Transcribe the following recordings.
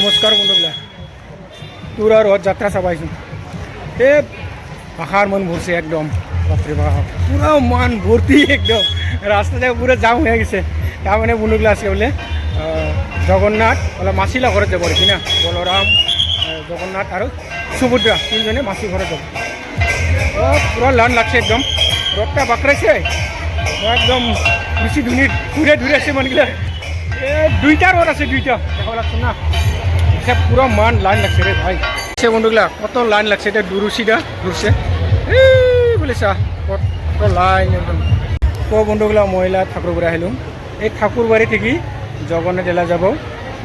নমস্কাৰ বন্ধুবিলাক তোৰ আৰু যাত্ৰা চাবাইছোঁ এই পাহাৰ মন ভরছে একদম বাপরে বাপ পুরো মান ভর্তি একদম রাস্তাতে পুরো জাম হয়ে গেছে তার মানে বন্ধুগুলো আজকে বলে জগন্নাথ বলে মাসিলা ঘরে যাব আর কি না বলরাম জগন্নাথ আর সুভদ্রা তিনজনে মাসি ঘরে যাব পুরো লান লাগছে একদম রথটা বাঁকড়াইছে একদম বেশি ঘুরে ঘুরে আছে মানগুলো দুইটা রথ আছে দুইটা দেখা লাগছে না সে পুরো মান লাইন লাগছে রে ভাই সে বন্ধুগুলা কত লাইন লাগছে এটা দুরুশিটা ঘুরছে বলে চা কত লাইন একদম তো বন্ধুগুলা মহিলা ঠাকুর বাড়ি আহিলাম এই ঠাকুর বাড়ি থেকে জগন্নাথ জেলা যাব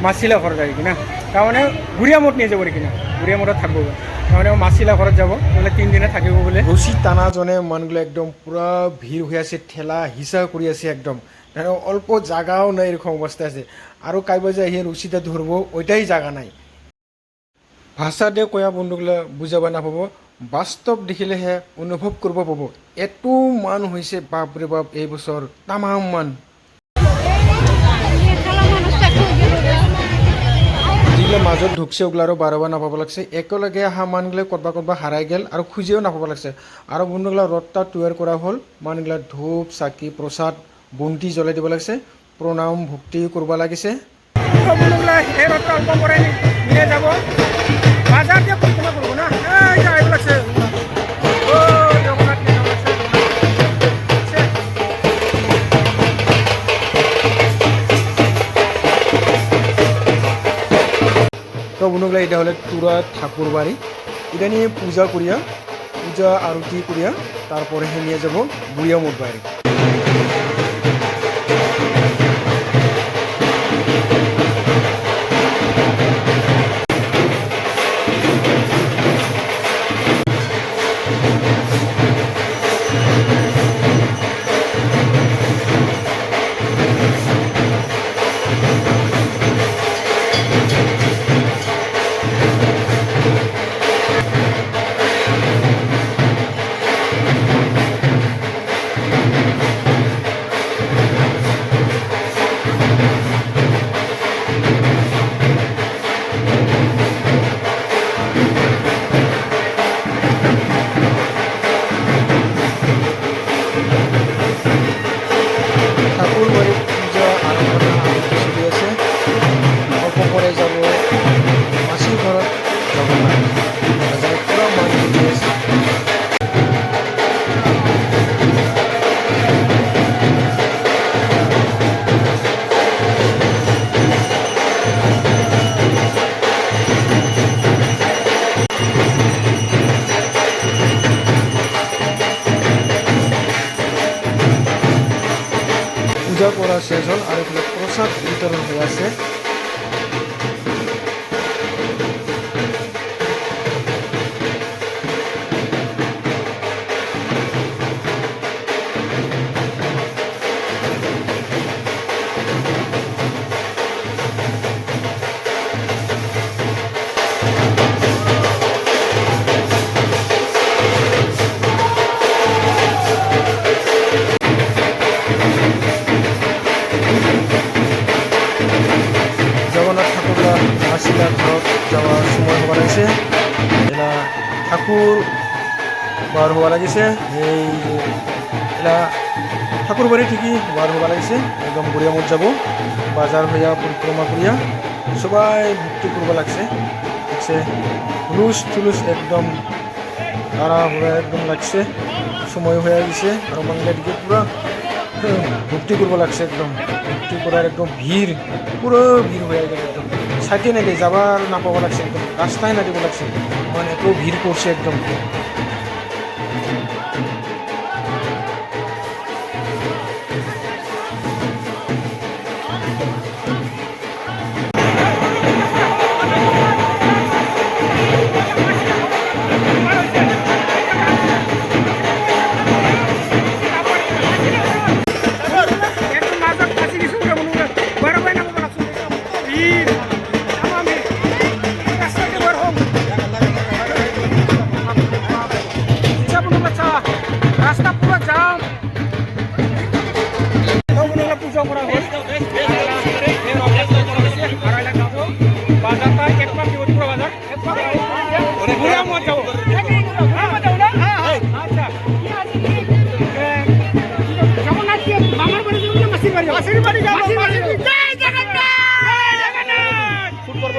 মাসিলা ঘরত আর কি না তার মানে গুড়িয়া মোট নিয়ে যাবো আর কি না গুড়িয়া মোটত থাকবো তার মাসিলা ঘরত যাব বলে 3 দিনে থাকিব বলে রশি টানাজনে মানুষগুলো একদম পুরা ভিড় হয়ে আছে ঠেলা হিসা করে আছে একদম অল্প জায়গাও নাই এরকম অবস্থা আছে আর কাইবা যে এই রশিটা ধরবো ওইটাই জায়গা নাই ভাষা দিয়ে কয়া বন্ধুগুলা বুঝাব নাপাব বাস্তব দেখিলেহে অনুভৱ কৰিব পাব এত মান হৈছে বাপৰে বাপ এই বছৰ তামাম মান যিগিলা মাজত ঢুকছে ওগুলা আৰু বাৰবা নাপাব লাগছে একেলগে অহা মানুহগিলা ক'ৰবা হাৰাই গেল আৰু খুজিও নাপাব লাগছে আৰু বন্ধুগিলা ৰথটা তৈয়াৰ কৰা হ'ল মানুহগিলা ধূপ চাকি প্ৰসাদ বন্তি জ্বলাই দিব লাগছে প্ৰণাম ভক্তি কৰিব লাগিছে বন্ধুগিলা এই ৰথটা অল্প কৰে নিয়ে যাব বাজার দিয়ে পরিক্রমা করবো না এই লাগছে তো বন্ধুগুলা এটা হলে তুরা ঠাকুর বাড়ি এটা নিয়ে পূজা করিয়া পূজা আরতি করিয়া তারপরে নিয়ে যাব বুড়িয়া মোট বাড়ি পূজা করা শেষ হল আর এখানে প্রসাদ বিতরণ হয়ে আছে ঘৰত যাওয়ার সময় হওয়া লাগছে এলা ঠাকুর বার হওয়া লাগিছে এই এলা ঠাকুর বাড়ি ঠিকই বার হওয়া লাগিছে একদম বুড়িয়া মোট যাব বাজার হইয়া পরিক্রমা করিয়া সবাই ভক্তি করবা লাগছে দেখছে হুলুস থুলুস একদম তারা হয়ে একদম লাগছে সময় হয়ে গেছে আর বাংলা দিকে পুরা ভক্তি করবা লাগছে একদম ভক্তি করার একদম ভিড় পুরো ভিড় হয়ে গেল একদম সাইতে না দিয়ে যাবার না পাওয়া লাগছে একদম রাস্তায় না দিব লাগছে মানে এত ভিড় করছে একদম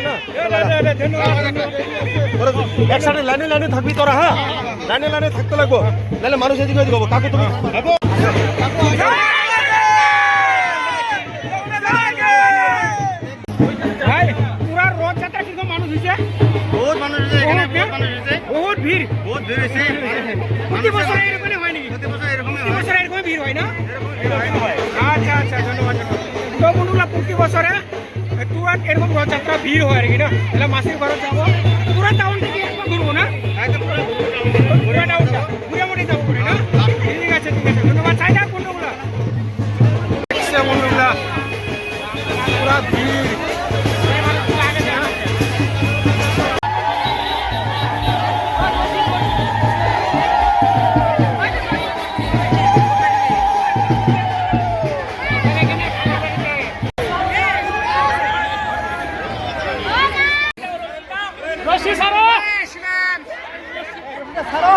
না ধন্যবাদ একসাথে লাইনে লাইনে থাকবি তোরা, হ্যাঁ লাইনে লাইনে থাকতে লাগবো, নাহলে মানুষ এদিকে ওদিকে হবো। কাকু তুমি ভাই পুরা রথযাত্রা কিরকম মানুষ হয়েছে? বহুত মানুষ হয়েছে এখানে, বহুত মানুষ হয়েছে, বহুত ভিড়। বহুত ভিড় হয়েছে। প্রতি বছর এরকমই হয় নাকি? প্রতি বছর এরকমই প্রতি হয়, বছর এরকমই ভিড় হয় না? এরকমই হয়। আচ্ছা আচ্ছা, ধন্যবাদ ধন্যবাদ। তো বন্ধুরা প্রতি বছরে তুরাত এরকম রথযাত্রা ভিড় হয় আর কি না? তাহলে মাসির ঘরে যাবো, পুরা টাউন থেকে একবার ঘুরবো না? একদম পুরো পুরা টাউনটা ঘুরে যাবো করে না? ঠিক আছে ঠিক আছে, ধন্যবাদ। চাই না বন্ধুগুলা, বন্ধুগুলা পুরা ভিড়। রশি ছাড়ো, ছাড়ো।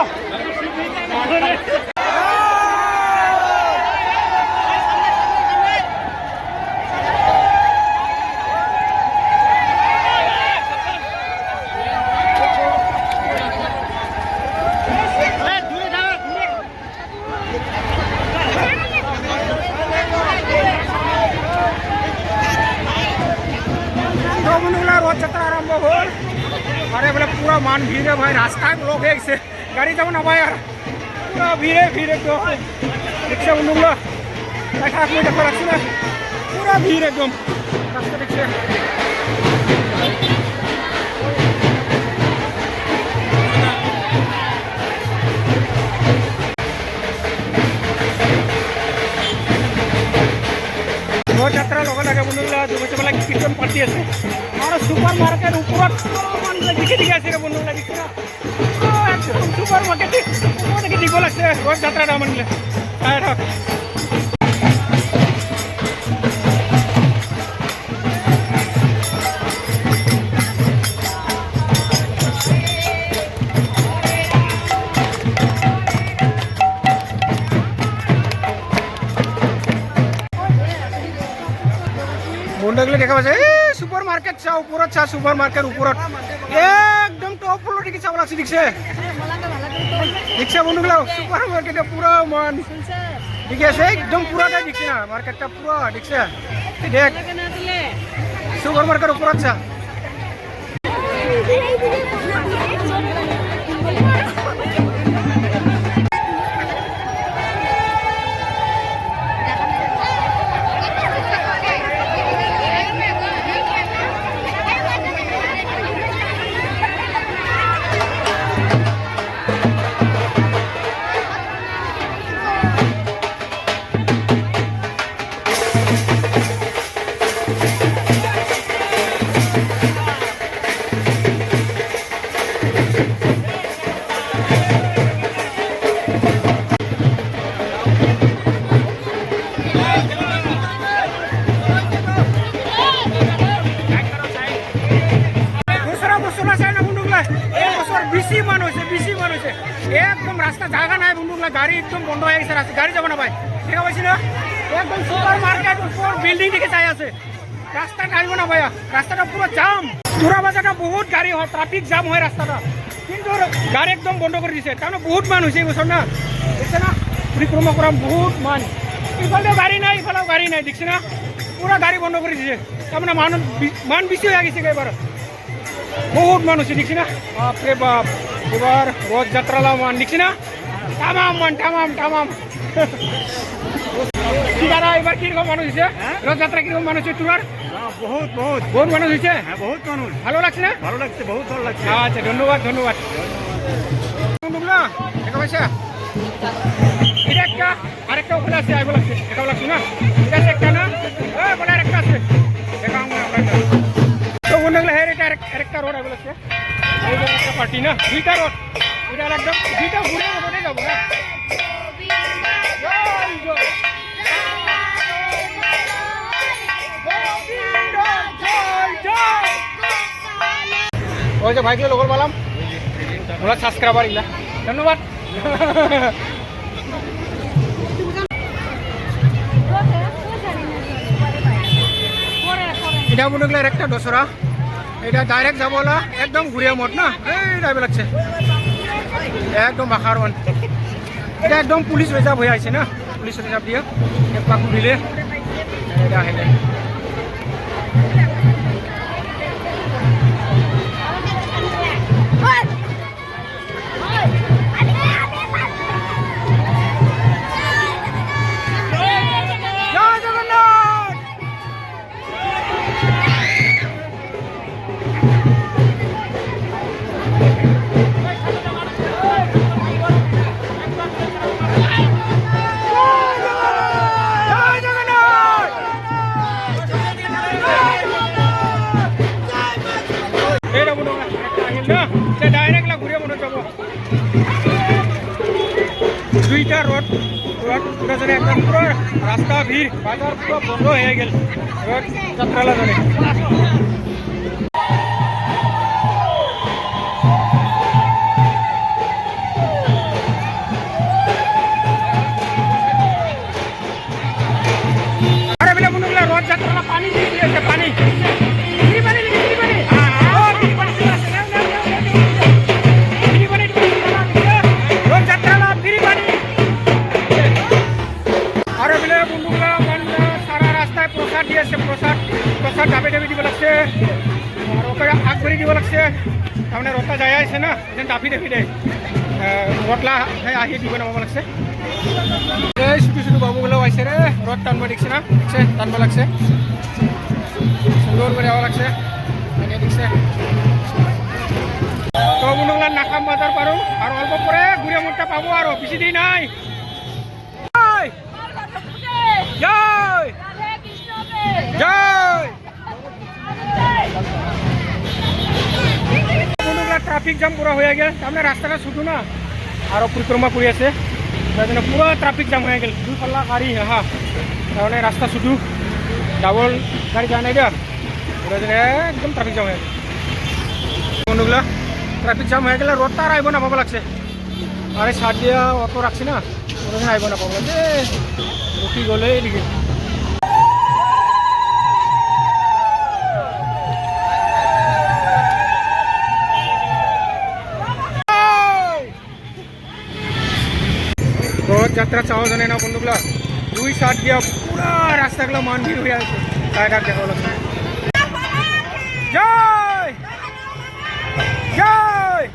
রথযাত্রা আরম্ভ হল, আরে বলে পুরো মান ভিড়ে ভাই, রাস্তায় লোক হয়ে গেছে, গাড়ি যাবো না ভাই, আর পুরো ভিড়ে ভিড়ে একদম রিক্সা বন্ধুগুলো দেখা আপনি দেখতে পাচ্ছি না, পুরো ভিড় একদম রাস্তা দেখছে। রথযাত্রার লগে লাগে বন্ধুগুলা দুবছরবেলা কীর্তন পার্টি আছে, আর সুপার মার্কেট উপরত মানুষ দিকে দিকে আছে রে বন্ধুগুলা, দেখছি না একদম সুপার মার্কেটে উপর থেকে দিব লাগছে রথযাত্রাটা মানলে। বন্ধুগুলো দেখা পাচ্ছে সুপার মার্কেট চা উপরত, চা সুপার মার্কেট উপরত একদম টপ ফ্লোর দিকে চাওয়া লাগছে, দেখছে দেখছে বন্ধুগুলো সুপার মার্কেটে পুরো মান ঠিক আছে, একদম পুরাটা দেখছি না মার্কেটটা পুরো দেখছে, দেখ সুপার মার্কেট উপরত চা। একদম রাস্তা জায়গা নাই বন্ধুগুলা, গাড়ি একদম বন্ধ হয়ে গেছে, রাস্তা গাড়ি যাবো না ভাই, দেখা পাচ্ছি না একদম সুপার মার্কেট উপর বিল্ডিং দিকে চাই আছে, রাস্তা গাড়িব না ভাইয়া, রাস্তাটা পুরো জাম, পুরা বাজারটা বহুত গাড়ি হয়, ট্রাফিক জাম হয় রাস্তাটা, কিন্তু গাড়ি একদম বন্ধ করে দিছে, কারণ বহুত মান হয়েছে এই বছর না, দেখছে না পরিক্রমা করা বহুত মান, ইফালেও গাড়ি নাই ইফালেও গাড়ি নাই, দেখছি না পুরা গাড়ি বন্ধ করে দিছে, তার মানে মান বেশি হয়ে গেছে এবার, বহুত মানুষ দেখছি না, বাপরে বাপ, এবার রথযাত্রা মান দেখছি না, তামাম মান তামাম তামাম। দাদা এবার কিরকম মানুষ হয়েছে রথযাত্রা, কিরকম মানুষ হচ্ছে টুরার? বহুত বহুত বহুত মানুষ হয়েছে, হ্যাঁ বহুত মানুষ, ভালো লাগছে না? ভালো লাগছে, বহুত ভালো লাগছে। আচ্ছা ধন্যবাদ ধন্যবাদ। বন্ধুগুলা দেখা পাইছে এটা একটা আরেকটা ওখানে আছে, আইব লাগছে, দেখাও লাগছে না, এটা আছে একটা না, বলে আরেকটা আছে, দেখাও তো বন্ধুগুলা হের এটা আরেকটা রোড আইব লাগছে, একটা পার্টি না, দুইটা রোড, এটা একদম দুইটা ঘুরে রোডে যাবো না। ওই যে ভাইকে লগর বললাম ওরা সাবস্ক্রাইবার ইলা, ধন্যবাদ। এটা মনে গেলে একটা দশরা এটা ডাইরেক্ট যাবলা একদম ঘুরিয়ে মোট না এই যাইব লাগছে একদম আখার ওয়ান এটা একদম পুলিশ রিজার্ভ হয়ে আছে না পুলিশ রিজার্ভ দিয়ে একবার ঘুরিলে এটা আহিলে জয় জগন্নাথ জয় জগন্নাথ এটা মনে হয় আহিল না সে ডাইরেক্ট লা ঘুরিয়ে মনে যাব দুইটা রোড রোড পুরো জনে একদম পুরো রাস্তা ভিড় বাজার পুরো বন্ধ হয়ে গেল রোড যাত্রালা জনে আরে বলে মনুগুলা রোড যাত্রালা পানি দিয়ে দিয়েছে পানি ফ্রি পানি ফ্রি পানি ফ্রি পানি ফ্রি পানি রোড যাত্রালা ফ্রি পানি আরে বলে বন্ধুগুলা সারা রাস্তায় প্রসাদ দিয়েছে প্রসাদ প্রসাদ ডাবে ডাবে দিব লাগছে আর ওকে আগ করে দিব লাগছে তার রোডটা যায় আছে না ডাবি ডাবি দেয় রোডলা আহি দিব নামাব লাগছে এই ছোটো ছোটো বাবুগুলো আইছে রে রোড টানবা দেখছে না দেখছে টানবা লাগছে সুন্দর করে যাওয়া লাগছে দেখছে তো বন্ধুগুলা নাকাম বাজার পারো আর অল্প পরে ঘুরে মোটটা পাবো আর বেশি দিন নাই জয় জয় বন্ধুগুলা ট্রাফিক জাম পুরো হয়ে গেল সামনে রাস্তাটা ছোটো না আরও পরিক্রমা করে আছে তার জন্য পুরো ট্রাফিক জাম হয়ে গেল দুই পাল্লা গাড়ি হ্যাঁ তার রাস্তা শুধু ডাবল গাড়ি যায় নাই ওটা জন্য একদম ট্রাফিক জাম হয়ে গেল বন্ধুগুলা ট্রাফিক জাম হয়ে গেলে রোডটা আর আইব না পাবো লাগছে আর এই সার দিয়া অটো রাখছি না ওটা জন্য আইব না পাবো লাগছে রুটি গলে এদিকে রথ যাত্রা চাওয়া জানে না বন্ধুগুলা দুই সাইড দিয়া পুরা রাস্তাগুলো মানভিড় হয়ে আছে সাইড দেখা লাগছে জয় জয়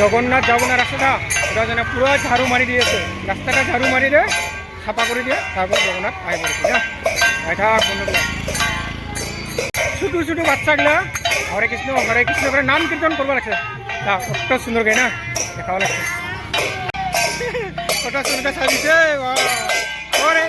জগন্নাথ যাব না রাস্তাটা ওটা যেন পুরো ঝাড়ু মারি দিয়েছে রাস্তাটা ঝাড়ু মারি দিয়ে ছাপা করে দিয়ে তারপর জগন্নাথ আয় পড়েছে হ্যাঁ এটা বন্ধুগুলা ছোটো ছোটো বাচ্চাগুলা হরে কৃষ্ণ করে নাম কীর্তন করবো লাগছে কত সুন্দর গাই না দেখাও লাগছে কত সুন্দর সাজিছে ওরে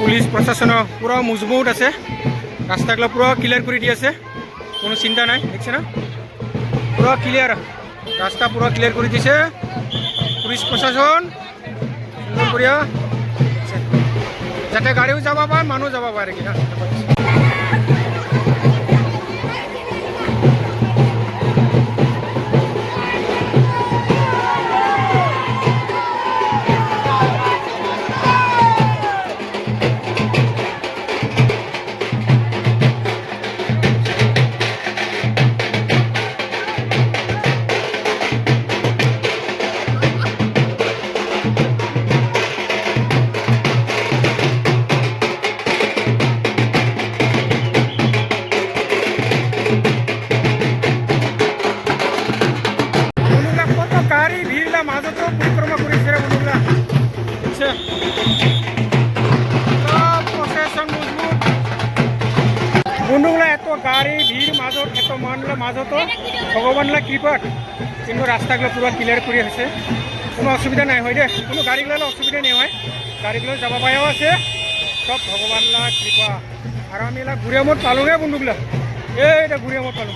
পুলিশ প্রশাসন পুরো মজবুত আছে রাস্তাগুলো পুরো ক্লিয়ার করে দিয়ে আছে কোনো চিন্তা নাই দেখছে না পুরো ক্লিয়ার রাস্তা পুরো ক্লিয়ার করে দিয়েছে পুলিশ প্রশাসন সুন্দর করিয়া যাতে গাড়িও যাবা পায় মানুষ যাবা পায় আর কি না বন্ধুগুলা এত গাড়ি ভিড় মাজত এত মানুষের মাজতো ভগবানলা কৃপাত কিন্তু রাস্তাগুলো পুরো ক্লিয়ার করে আছে কোনো অসুবিধা নাই হয় দে কোনো গাড়িগুলো অসুবিধা নেই হয় গাড়িগুলো যাবা পাইও আছে সব ভগবানলা কৃপা আর আমি এলা ঘুরে মোট পালোগে বন্ধুগুলা এইটা ঘুরে মোট পালো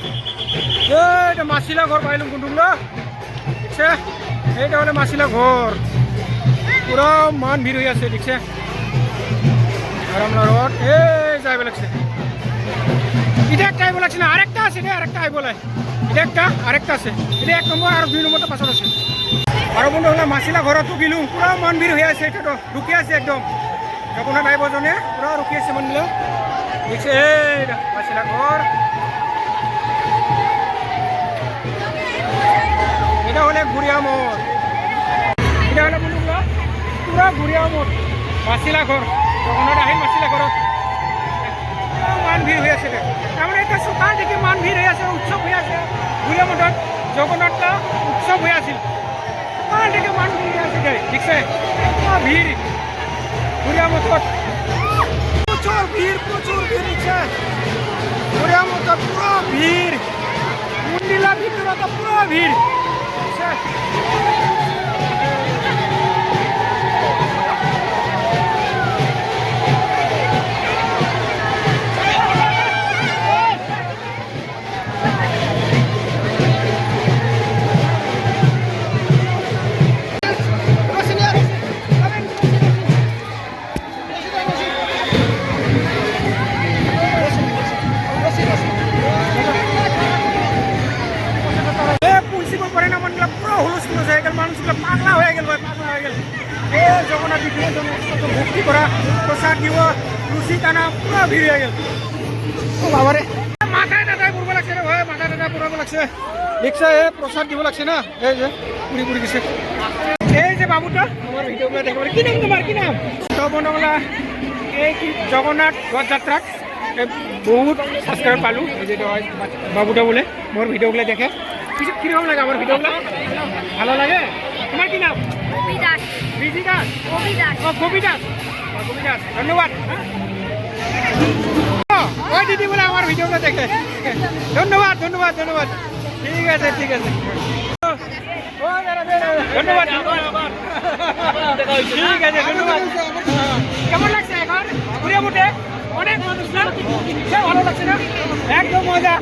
এইটা মাছিলা ঘর পাইলাম বন্ধুগুলা দেখছে এইটা হলে মাছিলা ঘর পুরো মান ভিড় হয়ে আছে দেখছে আর আমরা রোড এই যাইবে লাগছে এটা একটা আইব লাগছে না, আরেকটা আছে রে, আরেকটা আইব লাই। এটা একটা আরেকটা আছে, এটা 1 নম্বৰ আর 2 নম্বরটা পাছত আছে। আৰু বন্ধুসকলে মাছিলা ঘৰতো গিলো, পুৰা মন ভিৰ হৈ আছে, এটাতো ৰখি আছে একদম। জগন্নাথ আইব জনে পুৰা ৰখি আছে মন্দিৰ দেখছে। এই মাছিলা ঘৰ, এটা হলে গুড়িয়া মোড়, এটা হলে বন্ধুসকল পুরা গুড়িয়া মোড় মাছিলা ঘর। জগন্নাথ আহিল মাছিলা ঘৰত মান ভিৰ হৈ আছে, তাৰমানে এতিয়া চোকা দেখি মান ভিৰ হৈ আছে, উৎসৱ হৈ আছে গুড়িয়া মঠত। জগন্নাথ উৎসৱ হৈ আছিল, চোকা দেখি মান ভিৰ হৈ আছে, দেখছে ভিৰ গুড়িয়া মঠত, প্রচুর ভিড় দেখছে গুড়িয়া মঠত, পুরো ভিড় মন্দিলা ভিতৰত পুরো ভিড় দেখছে। পাগলা হয়ে গেল ভাই, পাগলা হয়ে গেল। এ জগন্নাথ বিভিন্ন জনের ভক্তি করা, প্রসাদ দিব, লুচি টানা, পুরো ভিড় হয়ে গেল। ও বাবারে, মাথায় টাটায় পড়বো লাগছে রে ভাই, মাথায় টাটায় পড়বো লাগছে। দেখছে এ প্রসাদ দিব লাগছে না, এই যে পুরি পুরি দিছে। এই যে বাবুটা আমার ভিডিওগুলো দেখে বলে, কি নাম তোমার, কি নাম? তো বন্ধুগুলা এই কি জগন্নাথ রথযাত্রাত বহুত সাবস্ক্রাইব পালো, এই যে বাবুটা বলে মোর ভিডিওগুলো দেখে। কিরকম লাগে আমার ভিডিওগুলো? ভালো লাগে? তোমার কি নাম? বিজি দাস। ও কবি দাস, কবি দাস, ধন্যবাদ। ওই দিদি বলে আমার ভিডিওগুলো দেখে, ধন্যবাদ ধন্যবাদ ধন্যবাদ। ঠিক আছে ঠিক আছে, ধন্যবাদ ঠিক আছে ধন্যবাদ। কেমন লাগছে এখন ঘুরে উঠে? অনেক মানুষ না, ভালো লাগছে না? একদম মজা।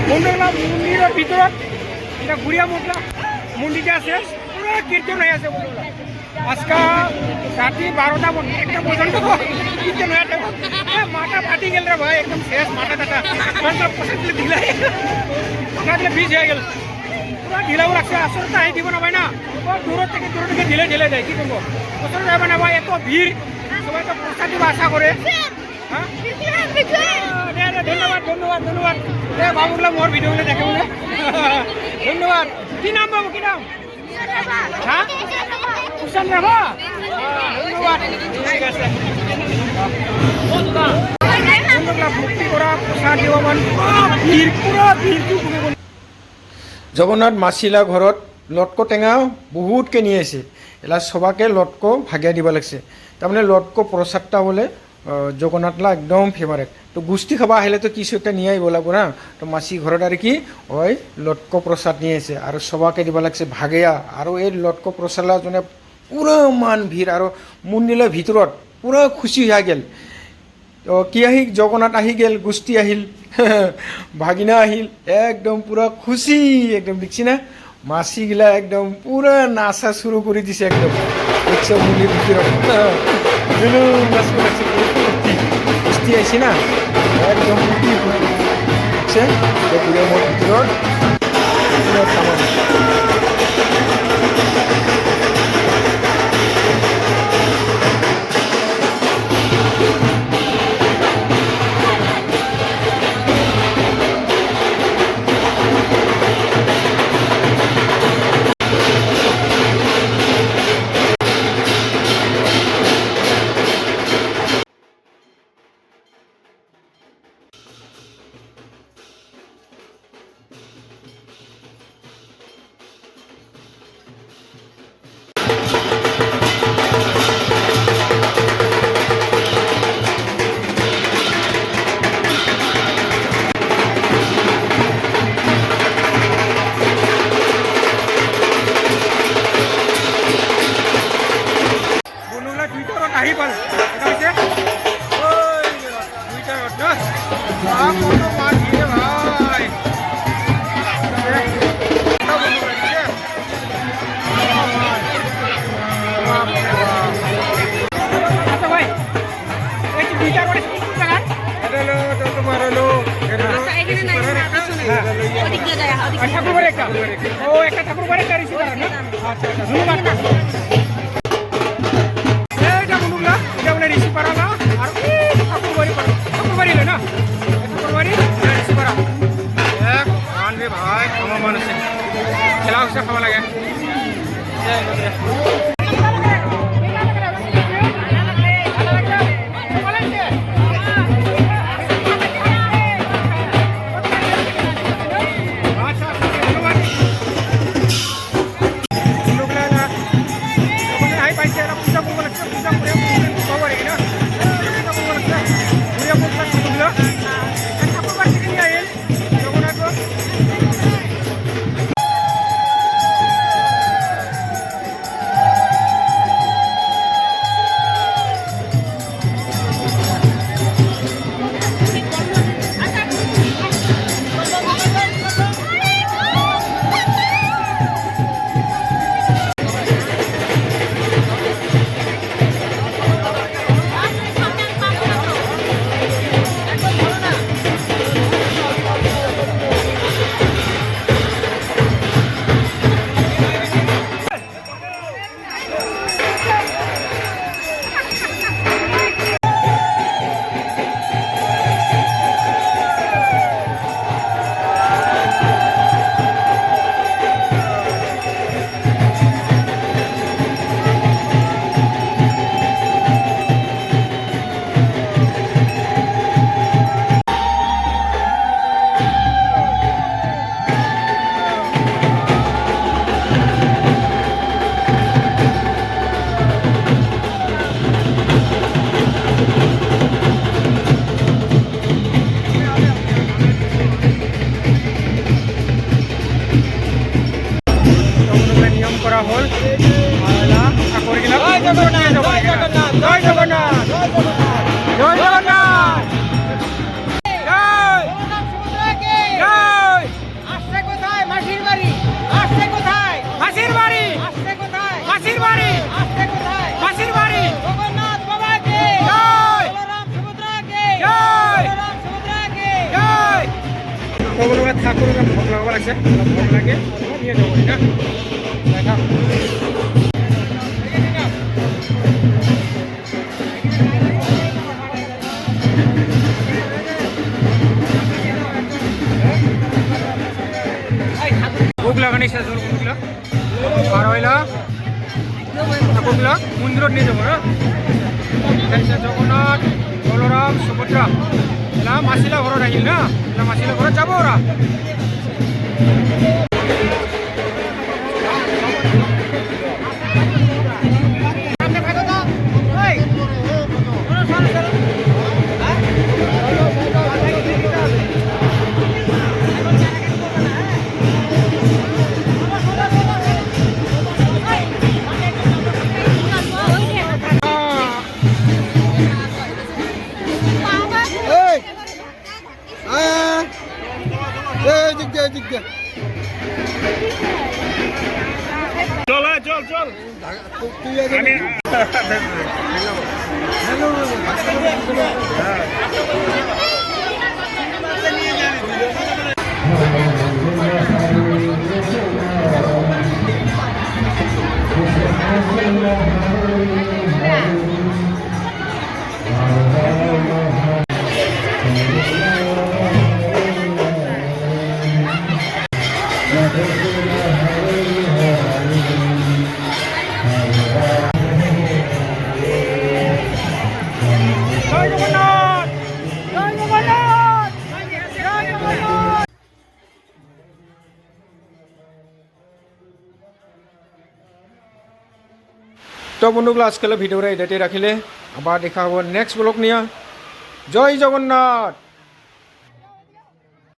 বন্ধুগুলা মন্দিরের ভিতৰত এটা ঘুরিয়া মোটলা মন্দিরটা আছে, পুরো কীর্তন হয়ে আছে বন্ধুগুলা। আজকে রাত্রি 12টা 1টা পর্যন্ত কীর্তন হয়ে আছে। মাথা ফাটি গেল রে ভাই, একদম শেষ মাথা টাটা ঢিলাই, মাথা বীজ হয়ে গেল, পুরো ঢিলাও লাগছে। আসলে আহি দিব না ভাই না, দূর থেকে ঢিলে ঢিলে যায়, কি করবো? আসলে যাবে না ভাই, এত ভিড়, সবাই তো প্রসাদ দিব আশা করে। হ্যাঁ ধন্যবাদ ধন্যবাদ ধন্যবাদ। বাবুগুলো মোর ভিডিওগুলো দেখে বলে ধন্যবাদ। কি নাম বাবু, কি নাম? হ্যাঁ কুশান রাভা, ধন্যবাদ। ঠিক আছে, ভক্তি করা প্রসাদ দিব মান ভিড়, পুরো ভিড়। জগন্নাথ মাছিলা ঘৰত লটক টেঙা বহুতকে নিয়ে আছে, এলা সবাকে লটক ভাগিয়া দিব লাগছে। তাৰমানে লটক প্ৰসাদটা বলে জগন্নাথলা একদম ফেভারেট। তো গুষ্টি খাবা আহিলে তো কিছু একটা নিয়ে আইব লাগবো না, তো মাসি ঘরত আর কি ওই লটক প্রসাদ নিয়ে এসে আর সবাকে দিব লাগছে ভাগেয়া। আর এই লটক প্রসাদলা জনে পুরো মান ভিড়, আর মন্দিরের ভিতরত পুরো খুশি হয়ে গেল। তো কি আহিল, জগন্নাথ আহি গেল, গুষ্টি আহিল, ভাগিনা আহিল, একদম পুরো খুশি একদম। দেখছি না মাসিগিলা একদম পুরো নাচা শুরু করে দিছে একদম, দেখছো মন্দির ভিতরত নাচ লাগছে, গুষ্টি আইছি না একদম ফুটি ফুটি দেখছে ঘুরে মোট ভিতরত পুরো তামাম। হ্যাঁ ওদিক দিয়ে যায় ওদিক আর ঠাকুর বাড়ি একটা ও একটা ঠাকুর বাড়ি একটা রিসিভ করেন না আচ্ছা আচ্ছা ধন্যবাদ এইটা বন্ধুগুলা এটা মানে রিসিভ করা না আর ঠাকুর বাড়ি না ঠাকুর বাড়ি রিসিভ করা এক মান রে ভাই আমার মানুষ খেলা হচ্ছে খাওয়া লাগে করা হল করে গেলাম জয় জগন্নাথ জয় জগন্নাথ জয় জগন্নাথ জয় জয় আসছে কোথায় মাসির বাড়ি আসছে কোথায় মাসির বাড়ি আসছে কোথায় মাসির বাড়ি আসছে কোথায় মাসির বাড়ি জগন্নাথ বাবাকে জয় বলরাম সুভদ্রাকে জয় বলরাম সুভদ্রাকে জয় ভগবান ঠাকুর ভোগ লাগাবো লাগছে ভোগ লাগে নিয়ে যাবো না দেখা ভোগ লাগানি শেষ হল কোনগুলো আর হইলা ঠাকুরগুলা মন্দিরত নিয়ে যাবো না জগন্নাথ বলরাম সুভদ্রা এলা মাসিলা ঘরত আহিল না এলা মাসিলা ঘরত যাব ওরা চল চল চল জয় জগন্নাথ জয় জগন্নাথ জয় জগন্নাথ তো বন্ধুগুলো আজকাল ভিডিওটা এটাতে রাখিলে আবার দেখা হবো নেক্সট ব্লগ নিয়ে জয় জগন্নাথ।